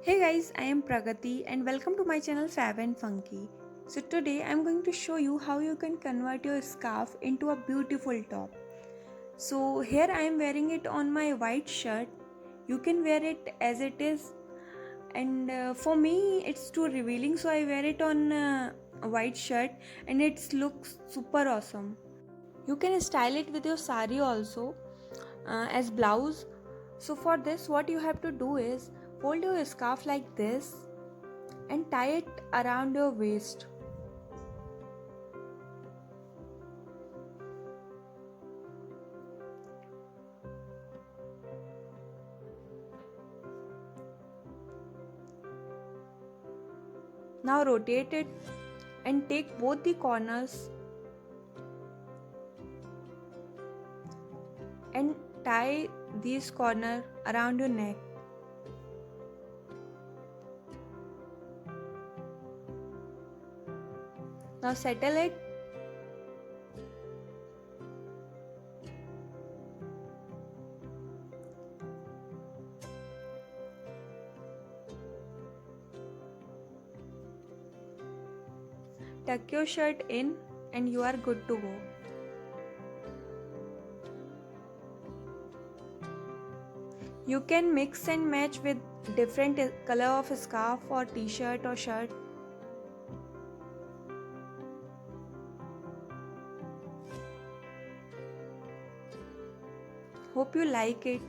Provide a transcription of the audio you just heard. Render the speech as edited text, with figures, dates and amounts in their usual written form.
Hey guys, I am Pragati and welcome to my channel Fab and Funky. So today I am going to show you how you can convert your scarf into a beautiful top. So here I am wearing it on my white shirt. You can wear it as it is, and for me it's too revealing, so I wear it on a white shirt and it looks super awesome. You can style it with your sari also as blouse. So for this what you have to do is fold your scarf like this and tie it around your waist. Now rotate it and take both the corners and tie these corner around your neck. Now settle it. Tuck your shirt in and you are good to go. You can mix and match with different color of scarf or t-shirt or shirt. Hope you like it.